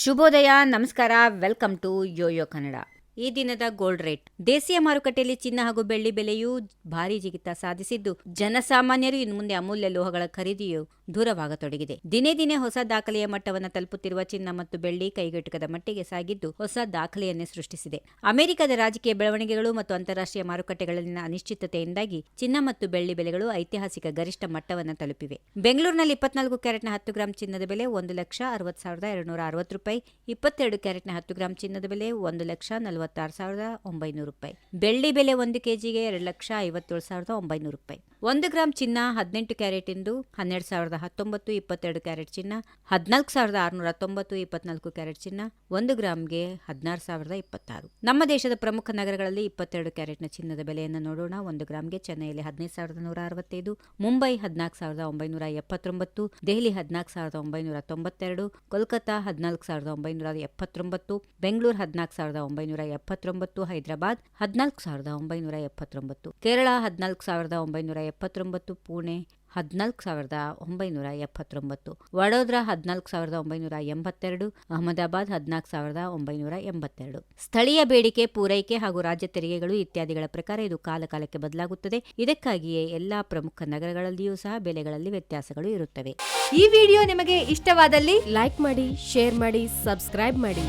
ಶುಭೋದಯ, ನಮಸ್ಕಾರ, welcome to Yoyo Kannada. ಈ ದಿನದ ಗೋಲ್ಡ್ ರೇಟ್. ದೇಶೀಯ ಮಾರುಕಟ್ಟೆಯಲ್ಲಿ ಚಿನ್ನ ಹಾಗೂ ಬೆಳ್ಳಿ ಬೆಲೆಯು ಭಾರಿ ಜಿಗಿತ ಸಾಧಿಸಿದ್ದು, ಜನಸಾಮಾನ್ಯರು ಇನ್ನು ಮುಂದೆ ಅಮೂಲ್ಯ ಲೋಹಗಳ ಖರೀದಿಯು ದೂರವಾಗತೊಡಗಿದೆ. ದಿನೇ ದಿನೇ ಹೊಸ ದಾಖಲೆಯ ಮಟ್ಟವನ್ನು ತಲುಪುತ್ತಿರುವ ಚಿನ್ನ ಮತ್ತು ಬೆಳ್ಳಿ ಕೈಗೆಟುಕದ ಮಟ್ಟಿಗೆ ಸಾಗಿದ್ದು, ಹೊಸ ದಾಖಲೆಯನ್ನೇ ಸೃಷ್ಟಿಸಿದೆ. ಅಮೆರಿಕದ ರಾಜಕೀಯ ಬೆಳವಣಿಗೆಗಳು ಮತ್ತು ಅಂತಾರಾಷ್ಟ್ರೀಯ ಮಾರುಕಟ್ಟೆಗಳಲ್ಲಿನ ಅನಿಶ್ಚಿತತೆಯಿಂದಾಗಿ ಚಿನ್ನ ಮತ್ತು ಬೆಳ್ಳಿ ಬೆಲೆಗಳು ಐತಿಹಾಸಿಕ ಗರಿಷ್ಠ ಮಟ್ಟವನ್ನು ತಲುಪಿವೆ. ಬೆಂಗಳೂರಿನಲ್ಲಿ 24 ಕ್ಯಾರೆಟ್ನ 10 ಗ್ರಾಂ ಚಿನ್ನದ ಬೆಲೆ ₹1,60,260. 22 ಕ್ಯಾರೆಟ್ನ 10 ಗ್ರಾಂ ಚಿನ್ನದ ಬೆಲೆ ₹1,46,900. ಬೆಳ್ಳಿ ಬೆಲೆ 1 ಕೆಜಿಗೆ ₹2,57,900. 1 ಗ್ರಾಂ ಚಿನ್ನ 18 ಕ್ಯಾರೆಟ್ ಇಂದು 12,019. 22 ಕ್ಯಾರೆಟ್ ಚಿನ್ನ 14,690. 24 ಕ್ಯಾರೆಟ್ ಚಿನ್ನ 1 ಗ್ರಾಂಗೆ 16,026. ನಮ್ಮ ದೇಶದ ಪ್ರಮುಖ ನಗರಗಳಲ್ಲಿ 22 ಕ್ಯಾರೆಟ್ನ ಚಿನ್ನದ ಬೆಲೆಯನ್ನು ನೋಡೋಣ. 1 ಗ್ರಾಂಗೆ ಚೆನ್ನೈಯಲ್ಲಿ 15,165, ಮುಂಬೈ 14,979, ದೆಹಲಿ 14,992, ಕೋಲ್ಕತಾ 14,979, ಬೆಂಗಳೂರು 14,979, ಹೈದರಾಬಾದ್ 14,979, ಕೇರಳ 14,979, ಪುಣೆ 14,979, ವಡೋದರಾ 14,982, ಅಹಮದಾಬಾದ್ 14,982. ಸ್ಥಳೀಯ ಬೇಡಿಕೆ, ಪೂರೈಕೆ ಹಾಗೂ ರಾಜ್ಯ ತೆರಿಗೆಗಳು ಇತ್ಯಾದಿಗಳ ಪ್ರಕಾರ ಇದು ಕಾಲಕಾಲಕ್ಕೆ ಬದಲಾಗುತ್ತದೆ. ಇದಕ್ಕಾಗಿಯೇ ಎಲ್ಲಾ ಪ್ರಮುಖ ನಗರಗಳಲ್ಲಿಯೂ ಸಹ ಬೆಲೆಗಳಲ್ಲಿ ವ್ಯತ್ಯಾಸಗಳು ಇರುತ್ತವೆ. ಈ ವಿಡಿಯೋ ನಿಮಗೆ ಇಷ್ಟವಾದಲ್ಲಿ ಲೈಕ್ ಮಾಡಿ, ಶೇರ್ ಮಾಡಿ, ಸಬ್ಸ್ಕ್ರೈಬ್ ಮಾಡಿ.